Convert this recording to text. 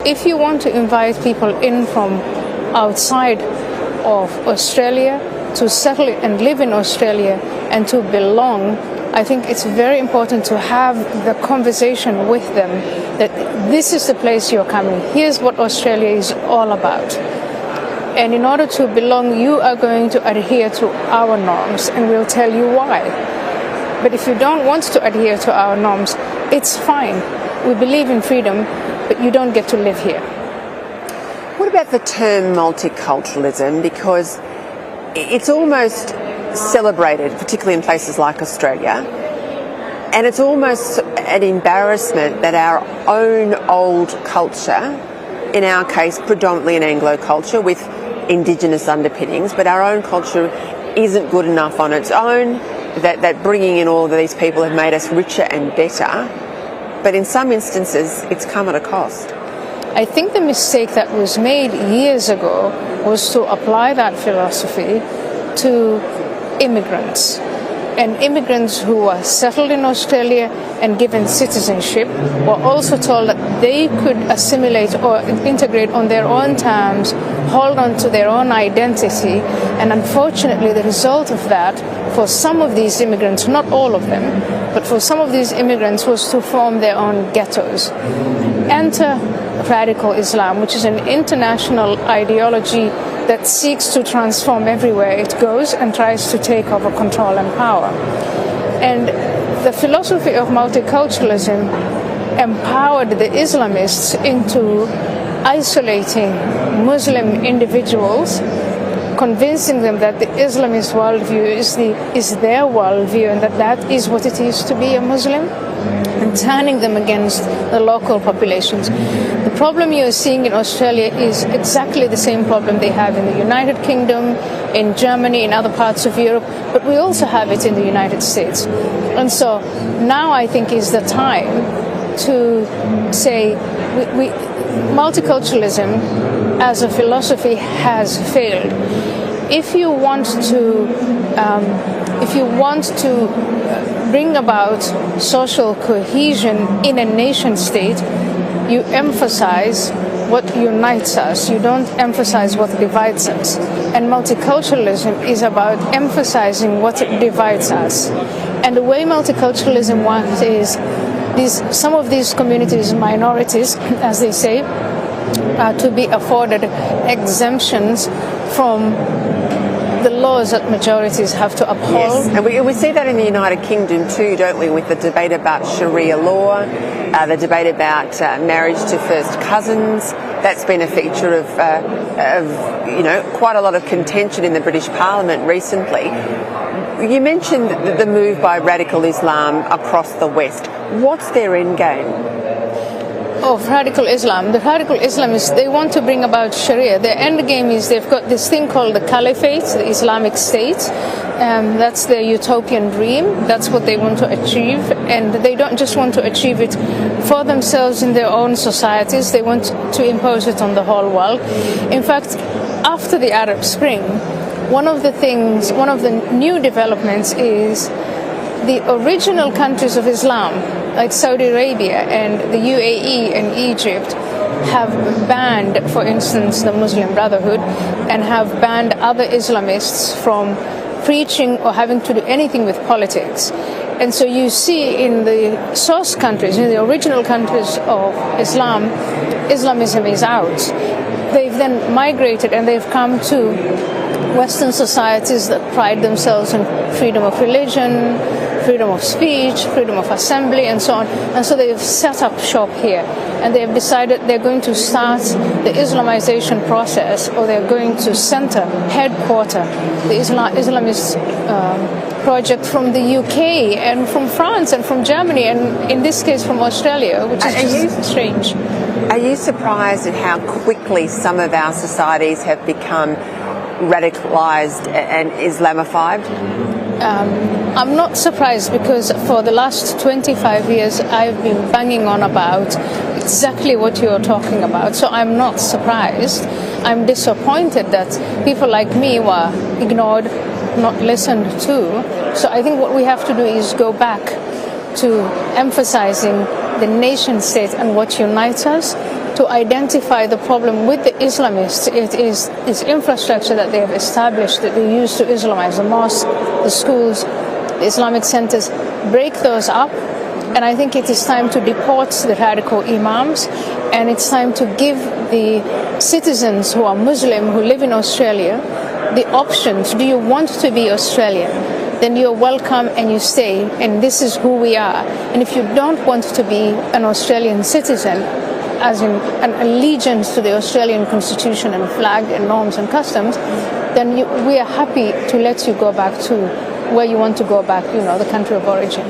If you want to invite people in from outside of Australia to settle and live in Australia and to belong, I think it's very important to have the conversation with them that this is the place you're coming. Here's what Australia is all about. And in order to belong, you are going to adhere to our norms, and we'll tell you why. But if you don't want to adhere to our norms, it's fine. We believe in freedom, but you don't get to live here. What about the term multiculturalism? Because it's almost celebrated, particularly in places like Australia, and it's almost an embarrassment that our own old culture, in our case predominantly an Anglo culture with Indigenous underpinnings, but our own culture isn't good enough on its own, that bringing in all of these people have made us richer and better, but in some instances it's come at a cost. I think the mistake that was made years ago was to apply that philosophy to immigrants. And immigrants who were settled in Australia and given citizenship were also told that they could assimilate or integrate on their own terms, hold on to their own identity. And unfortunately, the result of that for some of these immigrants, not all of them, but for some of these immigrants was to form their own ghettos. Enter radical Islam, which is an international ideology that seeks to transform everywhere it goes and tries to take over control and power. And the philosophy of multiculturalism empowered the Islamists into isolating Muslim individuals, convincing them that the Islamist worldview is their worldview and that is what it is to be a Muslim, and turning them against the local populations. The problem you're seeing in Australia is exactly the same problem they have in the United Kingdom, in Germany, in other parts of Europe, but we also have it in the United States. And so now I think is the time to say multiculturalism as a philosophy has failed. If you want to bring about social cohesion in a nation state, you emphasize what unites us. You don't emphasize what divides us. And multiculturalism is about emphasizing what divides us. And the way multiculturalism works is some of these communities, minorities, as they say, are to be afforded exemptions from the laws that majorities have to uphold. Yes, and we see that in the United Kingdom too, don't we, with the debate about Sharia law, the debate about marriage to first cousins. That's been a feature of quite a lot of contention in the British Parliament recently. You mentioned the move by radical Islam across the West. What's their end game? Of radical Islam. The radical Islamists, they want to bring about Sharia. Their end game is they've got this thing called the Caliphate, the Islamic State. That's their utopian dream. That's what they want to achieve. And they don't just want to achieve it for themselves in their own societies. They want to impose it on the whole world. In fact, after the Arab Spring, one of the new developments is the original countries of Islam, like Saudi Arabia and the UAE and Egypt, have banned, for instance, the Muslim Brotherhood, and have banned other Islamists from preaching or having to do anything with politics. And so you see in the source countries, in the original countries of Islam, Islamism is out. They've then migrated and they've come to Western societies that pride themselves in freedom of religion, freedom of speech, freedom of assembly, and so on. And so they've set up shop here, and they've decided they're going to start the Islamization process, or they're going to headquarter the Islamist project from the UK and from France and from Germany, and in this case from Australia, which is just strange. Are you surprised at how quickly some of our societies have become radicalized and Islamified? I'm not surprised, because for the last 25 years I've been banging on about exactly what you're talking about. So I'm not surprised. I'm disappointed that people like me were ignored, not listened to. So I think what we have to do is go back to emphasizing the nation state and what unites us, to identify the problem with the Islamists. It is this infrastructure that they have established that they use to Islamize the mosque, the schools, the Islamic centers. Break those up. And I think it is time to deport the radical imams, and it's time to give the citizens who are Muslim, who live in Australia, the options. Do you want to be Australian? Then you're welcome and you stay, and this is who we are. And if you don't want to be an Australian citizen, as in an allegiance to the Australian constitution and flag and norms and customs, then we are happy to let you go back to where you want to go back, the country of origin.